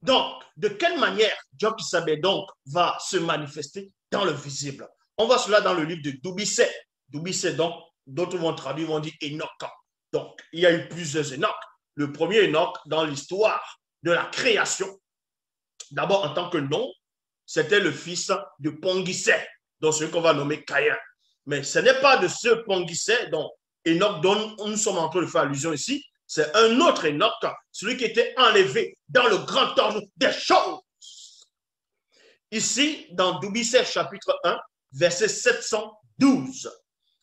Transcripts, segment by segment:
Donc, de quelle manière Dieu qui savait donc va se manifester dans le visible? On voit cela dans le livre de Dubisset. Dubisset, donc, d'autres vont traduire, vont dire Enoch. Donc, il y a eu plusieurs Enoch. Le premier Enoch dans l'histoire de la création, d'abord en tant que nom, c'était le fils de Pongisset, donc celui qu'on va nommer Caïn. Mais ce n'est pas de ce Pongisset dont Enoch dont nous sommes en train de faire allusion ici, c'est un autre Enoch, celui qui était enlevé dans le grand ordre des choses. Ici, dans Dubisset chapitre 1, verset 712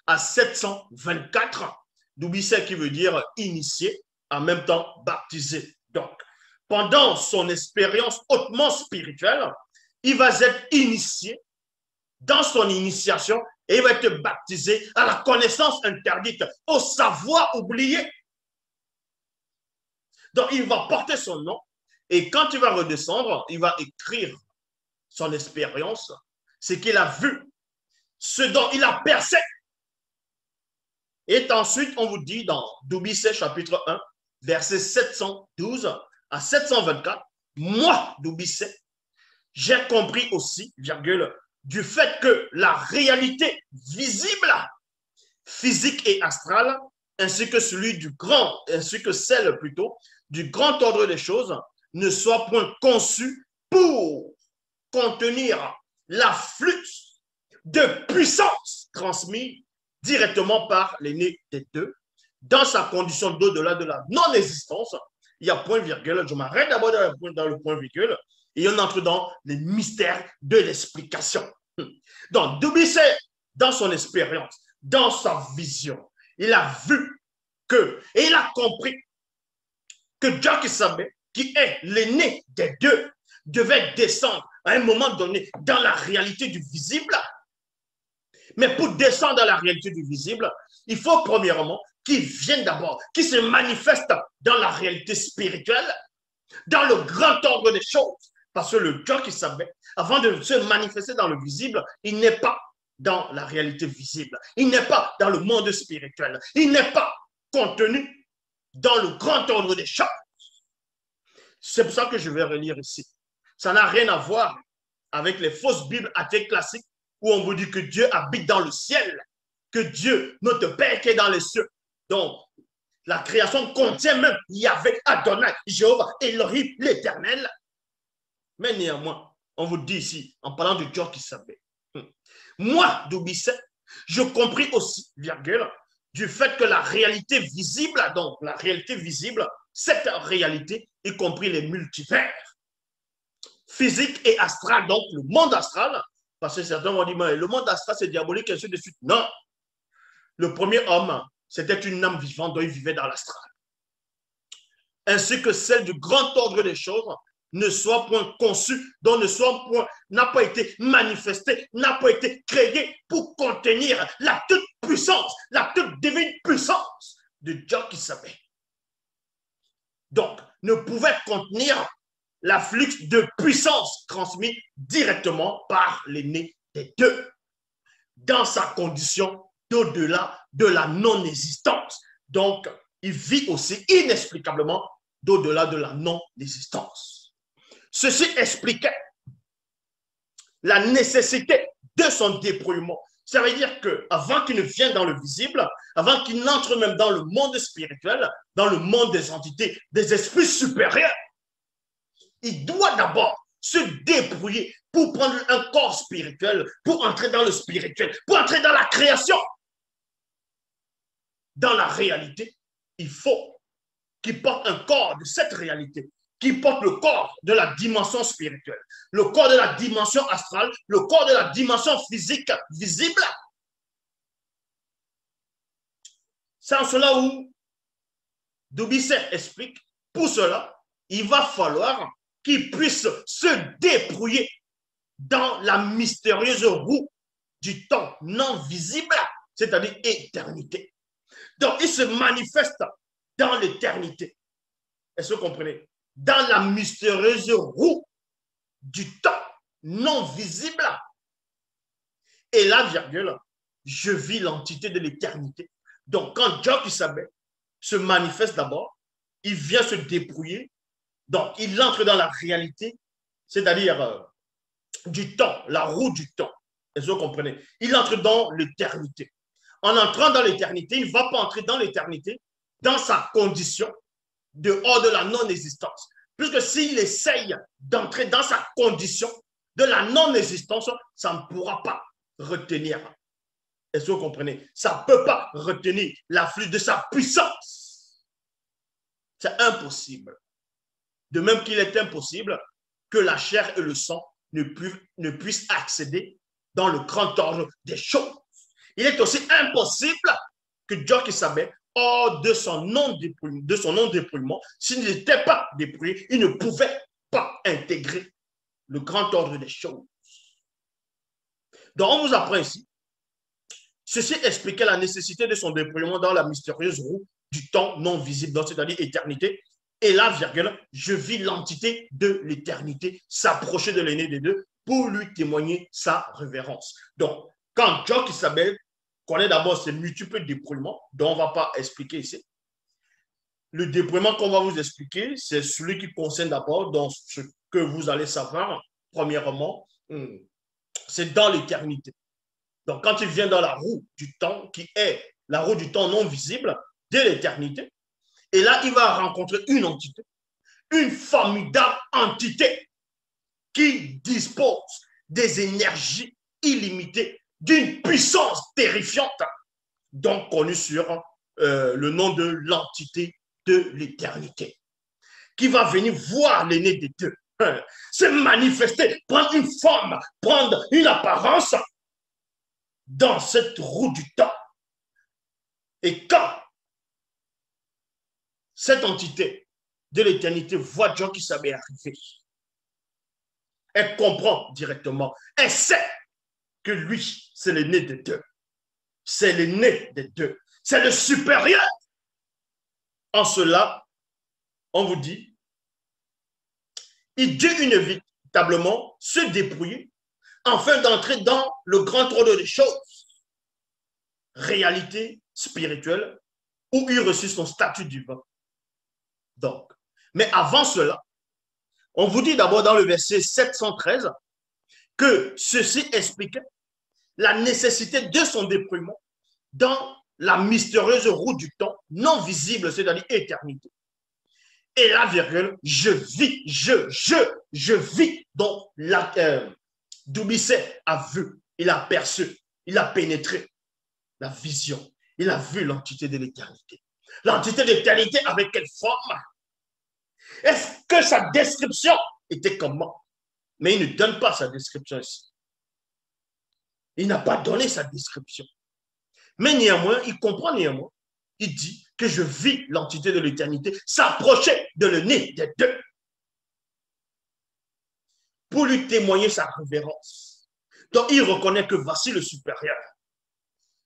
à 724, Dubisset qui veut dire initié, en même temps baptisé. Donc, pendant son expérience hautement spirituelle, il va être initié dans son initiation et il va être baptisé à la connaissance interdite, au savoir oublié. Donc, il va porter son nom et quand il va redescendre, il va écrire son expérience, ce qu'il a vu, ce dont il a percé. Et ensuite, on vous dit dans Dubisset chapitre 1, verset 712 à 724, moi, Dubisset, j'ai compris aussi, virgule, du fait que la réalité visible, physique et astrale, ainsi que celui du grand, ainsi que celle plutôt, du grand ordre des choses, ne soit point conçue pour contenir l'afflux de puissance transmise directement par l'aîné des deux, dans sa condition d'au-delà de la non-existence. Il y a point virgule, je m'arrête d'abord dans le point virgule, et on entre dans les mystères de l'explication. Donc, Dubisset, dans son expérience, dans sa vision, il a vu que, et il a compris que Dieu qui savait, qui est l'aîné des deux, devait descendre à un moment donné dans la réalité du visible. Mais pour descendre dans la réalité du visible, il faut premièrement qu'il vienne d'abord, qu'il se manifeste dans la réalité spirituelle, dans le grand ordre des choses. Parce que le Dieu qui savait, avant de se manifester dans le visible, il n'est pas dans la réalité visible. Il n'est pas dans le monde spirituel. Il n'est pas contenu dans le grand ordre des choses. C'est pour ça que je vais relire ici. Ça n'a rien à voir avec les fausses Bibles athées classiques où on vous dit que Dieu habite dans le ciel, que Dieu, notre Père qui est dans les cieux. Donc, la création contient même Yahvé, Adonai, Jéhovah, Elohim, l'Éternel. Mais néanmoins, on vous dit ici, en parlant de Dieu qui savait, moi, Dubisset, je compris aussi, virgule, du fait que la réalité visible, donc la réalité visible, cette réalité, y compris les multivers, physique et astral, donc le monde astral, parce que certains vont dire, mais le monde astral, c'est diabolique, et ainsi de suite. Non. Le premier homme, c'était une âme vivante dont il vivait dans l'astral. Ainsi que celle du grand ordre des choses, ne soit point conçue, dont ne soit point, n'a pas été manifestée, n'a pas été créée pour contenir la toute puissance, la toute divine puissance de Dieu qui savait. Donc, ne pouvait contenir l'afflux de puissance transmis directement par l'aîné des deux, dans sa condition d'au-delà de la non-existence. Donc, il vit aussi inexplicablement d'au-delà de la non-existence. Ceci expliquait la nécessité de son dépouillement. Ça veut dire qu'avant qu'il ne vienne dans le visible, avant qu'il n'entre même dans le monde spirituel, dans le monde des entités, des esprits supérieurs, il doit d'abord se débrouiller pour prendre un corps spirituel, pour entrer dans le spirituel, pour entrer dans la création. Dans la réalité, il faut qu'il porte un corps de cette réalité, qui porte le corps de la dimension spirituelle, le corps de la dimension astrale, le corps de la dimension physique visible. C'est en cela où Dubisset explique, pour cela, il va falloir qu'il puisse se débrouiller dans la mystérieuse roue du temps non visible, c'est-à-dire éternité. Donc, il se manifeste dans l'éternité. Est-ce que vous comprenez? Dans la mystérieuse roue du temps non visible. Et là, virgule, je vis l'entité de l'éternité. Donc, quand Dieu qui savait se manifeste d'abord, il vient se débrouiller Donc, il entre dans la réalité, c'est-à-dire du temps, la roue du temps. Est-ce que vous comprenez? Il entre dans l'éternité. En entrant dans l'éternité, il ne va pas entrer dans l'éternité dans sa condition dehors de la non-existence. Puisque s'il essaye d'entrer dans sa condition de la non-existence, ça ne pourra pas retenir. Est-ce que vous comprenez? Ça ne peut pas retenir l'afflux de sa puissance. C'est impossible. De même qu'il est impossible que la chair et le sang ne puissent accéder dans le grand ordre des choses. Il est aussi impossible que Dieu qui savait, hors de son non-dépouillement, s'il n'était pas dépouillé, il ne pouvait pas intégrer le grand ordre des choses. Donc, on vous apprend ici, ceci expliquait la nécessité de son dépouillement dans la mystérieuse roue du temps non visible, c'est-à-dire éternité. Et là, virgule, je vis l'entité de l'éternité s'approcher de l'aîné des deux pour lui témoigner sa révérence. Donc, quand Jock Isabelle connaît d'abord ces multiples dépouillements, dont on ne va pas expliquer ici, le dépouillement qu'on va vous expliquer, c'est celui qui concerne d'abord dans ce que vous allez savoir, premièrement, c'est dans l'éternité. Donc, quand il vient dans la roue du temps, qui est la roue du temps non visible, de l'éternité, et là, il va rencontrer une entité, une formidable entité qui dispose des énergies illimitées, d'une puissance terrifiante, donc connue sur le nom de l'entité de l'éternité, qui va venir voir l'aîné des deux, se manifester, prendre une forme, prendre une apparence dans cette roue du temps. Et quand cette entité de l'éternité voit Dieu qui savait arriver, elle comprend directement, elle sait que lui, c'est l'aîné des deux. C'est l'aîné des deux. C'est le supérieur. En cela, on vous dit, il dut inévitablement se dépouiller afin d'entrer dans le grand ordre des choses, réalité spirituelle, où il reçut son statut divin. Donc, mais avant cela, on vous dit d'abord dans le verset 713 que ceci expliquait la nécessité de son dépouillement dans la mystérieuse roue du temps non visible, c'est-à-dire éternité. Et là, virgule, je vis. Donc, Doubisset a vu, il a perçu, il a pénétré la vision. Il a vu l'entité de l'éternité. L'entité de l'éternité avec quelle forme? Est-ce que sa description était comment? Mais il ne donne pas sa description ici. Il n'a pas donné sa description. Mais néanmoins, il comprend néanmoins. Il dit que je vis l'entité de l'éternité s'approcher de l'aîné des deux pour lui témoigner sa révérence. Donc, il reconnaît que voici le supérieur.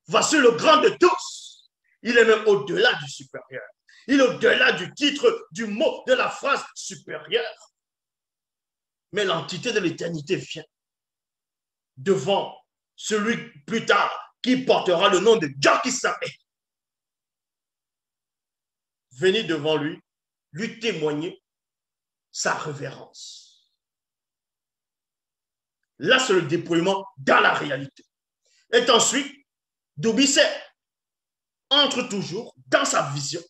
Voici le grand de tous. Il est même au-delà du supérieur. Il est au-delà du titre, du mot, de la phrase supérieure. Mais l'entité de l'éternité vient devant celui plus tard qui portera le nom de Dieu qui s'appelle. Venez devant lui, lui témoigner sa révérence. Là, c'est le dépouillement dans la réalité. Et ensuite, Doubisset entre toujours dans sa vision.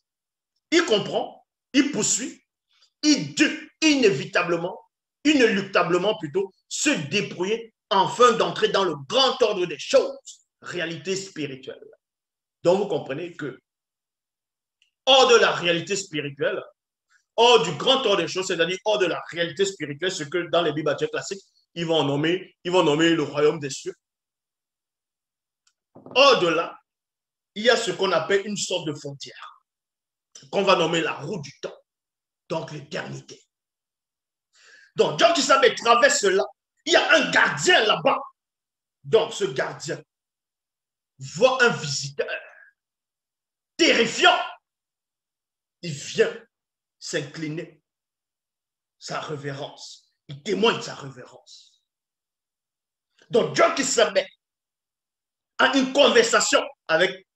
Il comprend, il poursuit, il dut inévitablement, inéluctablement plutôt, se dépouiller afin d'entrer dans le grand ordre des choses, réalité spirituelle. Donc, vous comprenez que hors de la réalité spirituelle, hors du grand ordre des choses, c'est-à-dire hors de la réalité spirituelle, ce que dans les Bibles classiques, ils vont nommer le royaume des cieux. Hors de là, il y a ce qu'on appelle une sorte de frontière, qu'on va nommer la roue du temps, donc l'éternité. Donc, Dieu qui savait traverse cela, il y a un gardien là-bas. Donc, ce gardien voit un visiteur terrifiant. Il vient s'incliner, sa révérence. Il témoigne sa révérence. Donc, Dieu qui savait a une conversation avec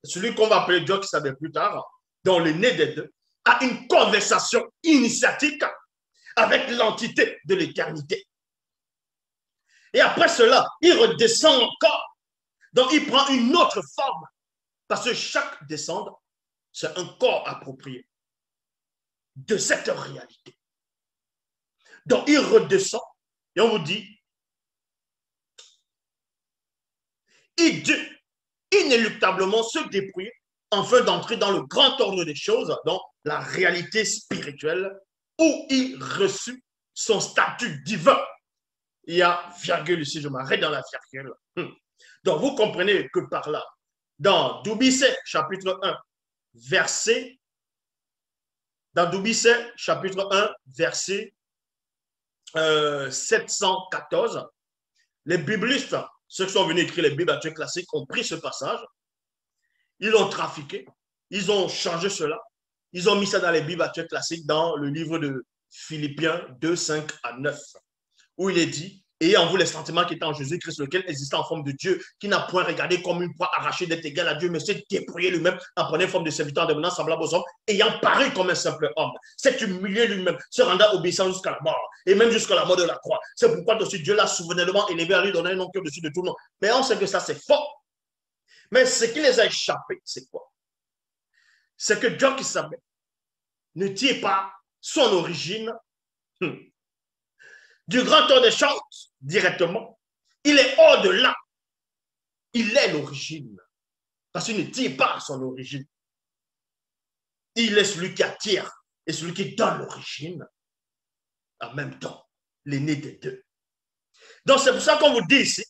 celui qu'on va appeler Dieu qui savait plus tard, dans le nez des deux, a une conversation initiatique avec l'entité de l'éternité. Et après cela, il redescend encore. Donc, il prend une autre forme. Parce que chaque descendant, c'est un corps approprié de cette réalité. Donc, il redescend et on vous dit, il dut inéluctablement se dépouiller afin d'entrer dans le grand ordre des choses, dans la réalité spirituelle, où il reçut son statut divin. Il y a virgule ici, je m'arrête dans la virgule. Donc, vous comprenez que par là, dans Doubicet, chapitre 1, verset, dans Doubicet, chapitre 1, verset 714, les biblistes, ceux qui sont venus écrire les Bibles actuelles classiques, ont pris ce passage, ils l'ont trafiqué, ils ont changé cela, ils ont mis ça dans les Bibles actuelles classiques, dans le livre de Philippiens 2, 5 à 9, où il est dit, ayez en vous les sentiments qui étaient en Jésus-Christ, lequel existait en forme de Dieu, qui n'a point regardé comme une proie arrachée d'être égal à Dieu, mais s'est dépouillé lui-même en prenant forme de serviteur, en devenant semblable aux hommes, ayant paru comme un simple homme. S'est humilié lui-même, se rendant obéissant jusqu'à la mort, et même jusqu'à la mort de la croix. C'est pourquoi aussi Dieu l'a souverainement élevé à lui, donner un nom qui est au-dessus de tout nom. Mais on sait que ça, c'est faux. Mais ce qui les a échappés, c'est quoi? C'est que Dieu qui savait ne tient pas son origine du grand ordre des choses directement. Il est au-delà. Il est l'origine. Parce qu'il ne tire pas à son origine. Il est celui qui attire et celui qui donne l'origine. En même temps, l'aîné des deux. Donc c'est pour ça qu'on vous dit ici,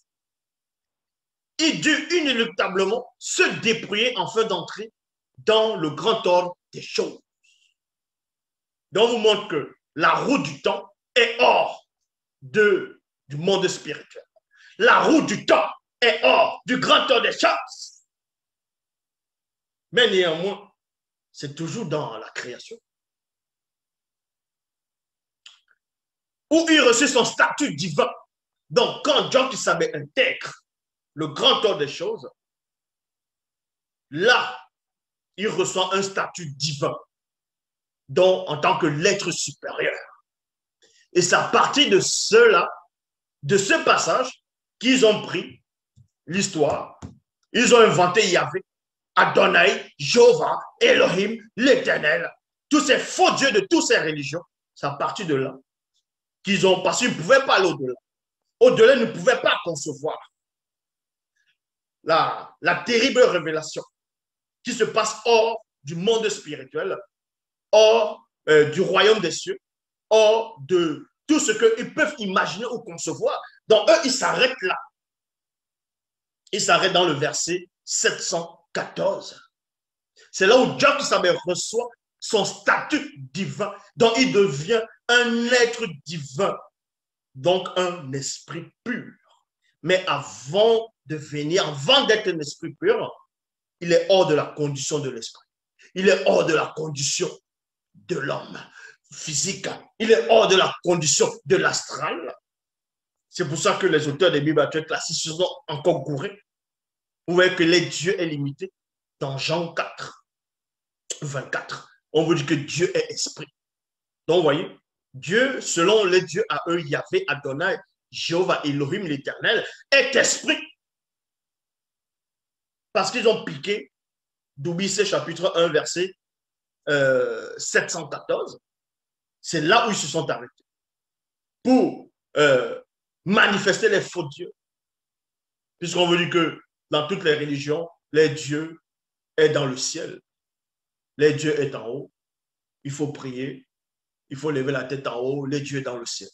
il dut inéluctablement se dépouiller afin d'entrer dans le grand ordre des choses. Donc on vous montre que la roue du temps est hors du monde spirituel. La roue du temps est hors du grand ordre des choses. Mais néanmoins, c'est toujours dans la création. Où il reçut son statut divin. Donc, quand John qui savait intègre le grand ordre des choses, là, il reçoit un statut divin, donc en tant que l'être supérieur. Et c'est à partir de cela, de ce passage, qu'ils ont pris l'histoire, ils ont inventé Yahvé, Adonai, Jéhovah, Elohim, l'Éternel, tous ces faux dieux de toutes ces religions. C'est à partir de là qu'ils ont, parce qu'ils ne pouvaient pas aller au-delà. Au-delà, ils ne pouvaient pas concevoir la terrible révélation qui se passe hors du monde spirituel, hors du royaume des cieux, hors de tout ce qu'ils peuvent imaginer ou concevoir. Donc, eux, ils s'arrêtent là. Ils s'arrêtent dans le verset 714. C'est là où Dieu qui savait reçoit son statut divin. Donc, il devient un être divin. Donc, un esprit pur. Mais avant de venir, avant d'être un esprit pur, il est hors de la condition de l'esprit. Il est hors de la condition de l'homme physique. Il est hors de la condition de l'astral. C'est pour ça que les auteurs des Bibles actuelles classiques se sont encore gourés. Vous voyez que les dieux est limité. Dans Jean 4, 24, on vous dit que Dieu est esprit. Donc, vous voyez, Dieu, selon les dieux à eux, Yahvé, Adonai, Jéhovah, Elohim, l'Éternel, est esprit. Parce qu'ils ont piqué d'Oubicé chapitre 1, verset 714. C'est là où ils se sont arrêtés. Pour manifester les faux dieux. Puisqu'on veut dire que dans toutes les religions, les dieux est dans le ciel. Les dieux est en haut. Il faut prier. Il faut lever la tête en haut. Les dieux est dans le ciel.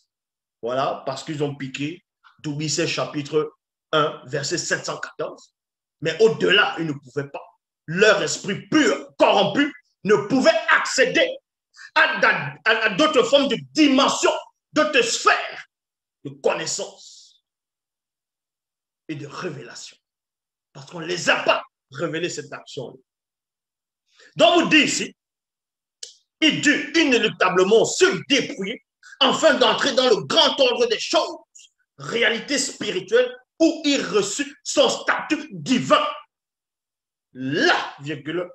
Voilà, parce qu'ils ont piqué d'Oubicé chapitre 1, verset 714. Mais au-delà, ils ne pouvaient pas. Leur esprit pur, corrompu, ne pouvait accéder à d'autres formes de dimensions, d'autres sphères de connaissance et de révélation. Parce qu'on ne les a pas révélé cette action. Donc, vous dit ici, il dut inéluctablement se dépouiller afin d'entrer dans le grand ordre des choses, réalité spirituelle, où il reçut son statut divin. Là, virgule,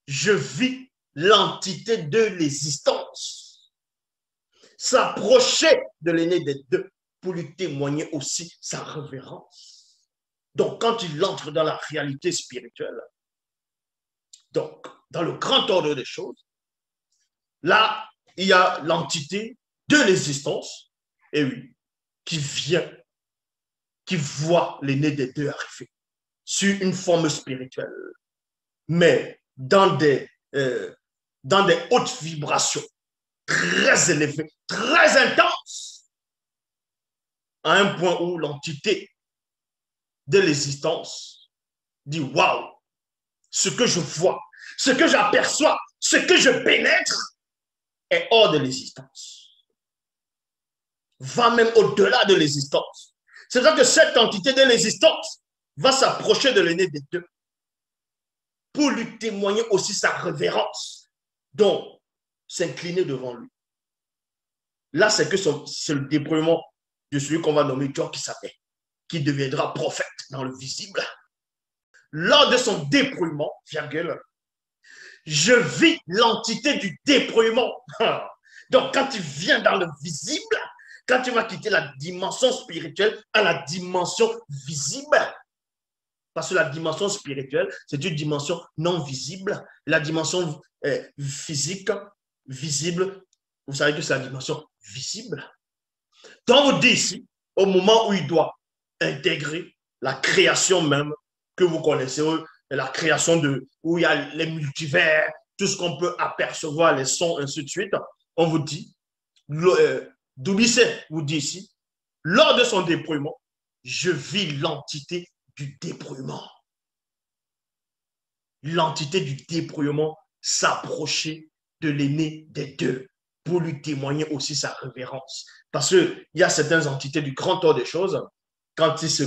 je vis l'entité de l'existence. s'approcher de l'aîné des deux pour lui témoigner aussi sa révérence. Donc, quand il entre dans la réalité spirituelle, donc, dans le grand ordre des choses, là, il y a l'entité de l'existence, et oui, qui vient, qui voit l'aîné des deux arriver sur une forme spirituelle, mais dans des hautes vibrations très élevées, très intenses, à un point où l'entité de l'existence dit waouh, ce que je vois, ce que j'aperçois, ce que je pénètre est hors de l'existence, va même au-delà de l'existence. C'est ça que cette entité de l'existence va s'approcher de l'aîné des deux pour lui témoigner aussi sa révérence, donc s'incliner devant lui. Là, c'est le déploiement de celui qu'on va nommer Dieu qui deviendra prophète dans le visible. Lors de son déploiement, virgule, je vis l'entité du déploiement. Donc, quand tu viens dans le visible, quand tu vas quitter la dimension spirituelle à la dimension visible, parce que la dimension spirituelle, c'est une dimension non visible. La dimension physique, visible, vous savez que c'est la dimension visible. Donc, on vous dit ici, au moment où il doit intégrer la création même que vous connaissez, la création où il y a les multivers, tout ce qu'on peut apercevoir, les sons, ainsi de suite, on vous dit, Doubicet vous dit ici, lors de son déploiement, je vis l'entité du déploiement. L'entité du déploiement s'approcher de l'aîné des deux pour lui témoigner aussi sa révérence. Parce qu'il y a certaines entités du grand ordre des choses, quand elles se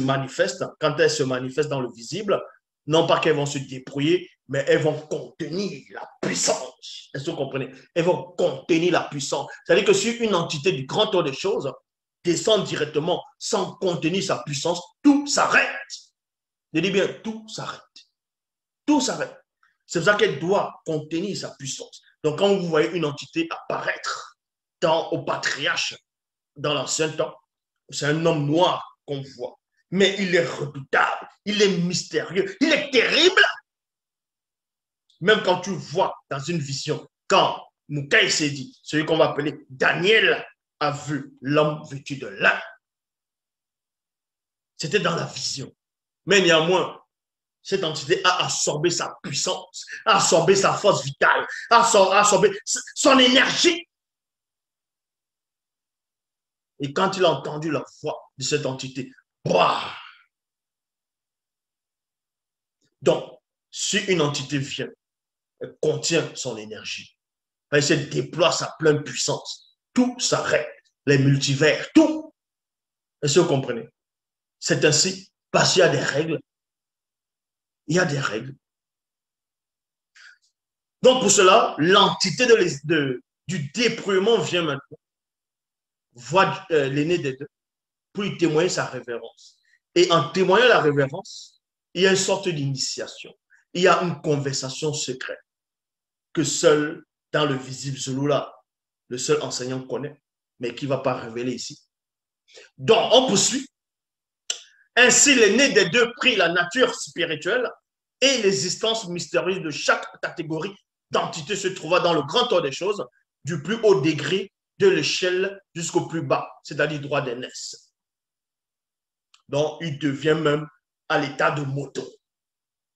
manifestent dans le visible, non pas qu'elles vont se déployer, mais elles vont contenir la puissance. Est-ce que vous comprenez? Elles vont contenir la puissance. C'est-à-dire que si une entité du grand ordre des choses descend directement sans contenir sa puissance, tout s'arrête. Je dis bien, tout s'arrête. Tout s'arrête. C'est pour ça qu'elle doit contenir sa puissance. Donc, quand vous voyez une entité apparaître au patriarche dans l'ancien temps, c'est un homme noir qu'on voit. Mais il est redoutable, il est mystérieux, il est terrible. Même quand tu vois dans une vision, quand Moukaï s'est dit, celui qu'on va appeler Daniel a vu l'homme vêtu de lin. C'était dans la vision. Mais néanmoins, cette entité a absorbé sa puissance, a absorbé sa force vitale, a absorbé son énergie. Et quand il a entendu la voix de cette entité, bah! Donc, si une entité vient, elle contient son énergie, elle se déploie sa pleine puissance, tout s'arrête, les multivers, tout. Est-ce que vous comprenez? C'est ainsi, parce qu'il y a des règles. Il y a des règles. Donc, pour cela, l'entité du déploiement vient maintenant, voit l'aîné des deux, pour lui témoigner sa révérence. Et en témoignant la révérence, il y a une sorte d'initiation. Il y a une conversation secrète que seul dans le visible, celui-là, le seul enseignant connaît, mais qui ne va pas révéler ici. Donc, on poursuit. Ainsi, l'aîné des deux prit la nature spirituelle et l'existence mystérieuse de chaque catégorie d'entité se trouva dans le grand ordre des choses, du plus haut degré de l'échelle jusqu'au plus bas, c'est-à-dire droit d'aînesse. Donc, il devient même à l'état de moto,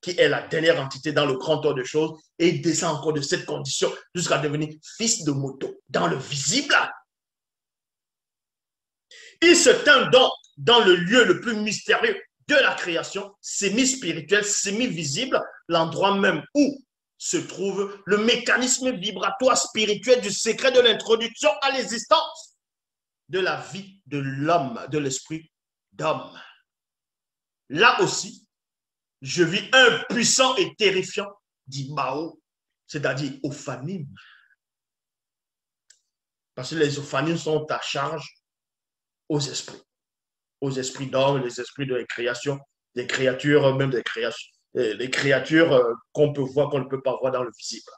qui est la dernière entité dans le grand ordre des choses, et il descend encore de cette condition jusqu'à devenir fils de moto, dans le visible. Il se tint donc dans le lieu le plus mystérieux de la création, semi-spirituel, semi-visible, l'endroit même où se trouve le mécanisme vibratoire spirituel du secret de l'introduction à l'existence de la vie de l'homme, de l'esprit d'homme. Là aussi, je vis un puissant et terrifiant, dit Mao, c'est-à-dire ophanime. Parce que les ophanimes sont à charge aux esprits d'hommes, les esprits de la création, des créatures, même des créations, les créatures qu'on peut voir, qu'on ne peut pas voir dans le visible,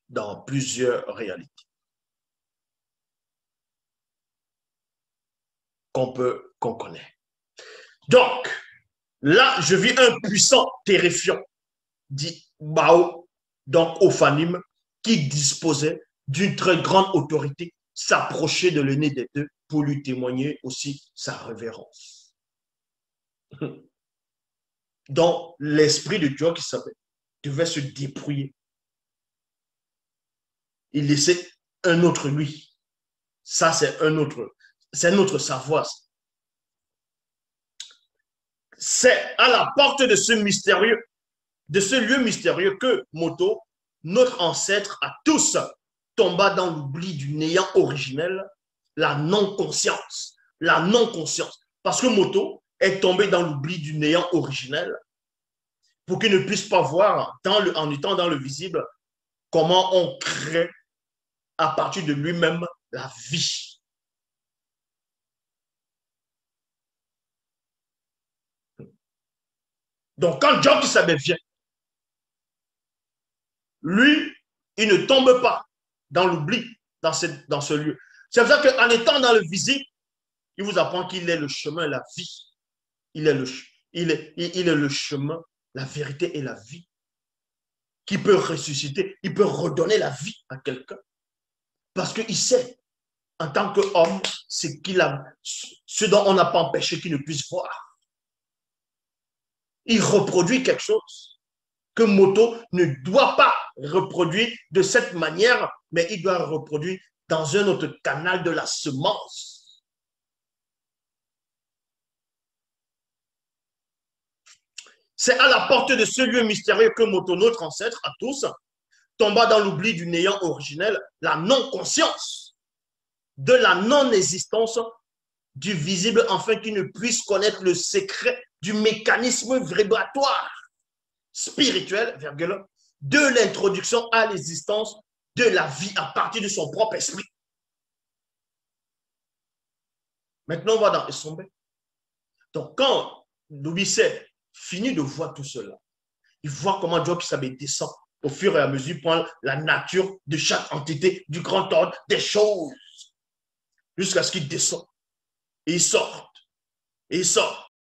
dans plusieurs réalités. qu'on connaît. Donc, là, je vis un puissant terrifiant, dit Bao, donc Ophanim, qui disposait d'une très grande autorité, s'approchait de l'aîné des deux pour lui témoigner aussi sa révérence. Donc, l'esprit de Dieu qui savait devait se dépouiller. Il laissait un autre lui. Ça, c'est notre savoir. C'est à la porte de ce lieu mystérieux que Moto, notre ancêtre à tous, tomba dans l'oubli du néant originel, la non-conscience. La non-conscience. Parce que Moto est tombé dans l'oubli du néant originel pour qu'il ne puisse pas voir, en étant dans le visible, comment on crée à partir de lui-même la vie. Donc, quand Job qui savait vient, lui, il ne tombe pas dans l'oubli dans ce lieu. C'est pour ça qu'en étant dans le visible, il vous apprend qu'il est le chemin, la vie. Il est le chemin, la vérité et la vie. Qui peut ressusciter, il peut redonner la vie à quelqu'un. Parce qu'il sait, en tant qu'homme, ce dont on n'a pas empêché qu'il ne puisse voir. Il reproduit quelque chose que Moto ne doit pas reproduire de cette manière, mais il doit reproduire dans un autre canal de la semence. C'est à la porte de ce lieu mystérieux que Moto, notre ancêtre à tous, tomba dans l'oubli du néant originel, la non-conscience, de la non-existence du visible, afin qu'il ne puisse connaître le secret du mécanisme vibratoire spirituel, de l'introduction à l'existence de la vie à partir de son propre esprit. Maintenant, on va dans Essombé. Donc, quand Loubissé finit de voir tout cela, il voit comment Dieu qui s'appelle descend au fur et à mesure prend la nature de chaque entité, du grand ordre des choses, jusqu'à ce qu'il descende. Et il sort. Et il sort.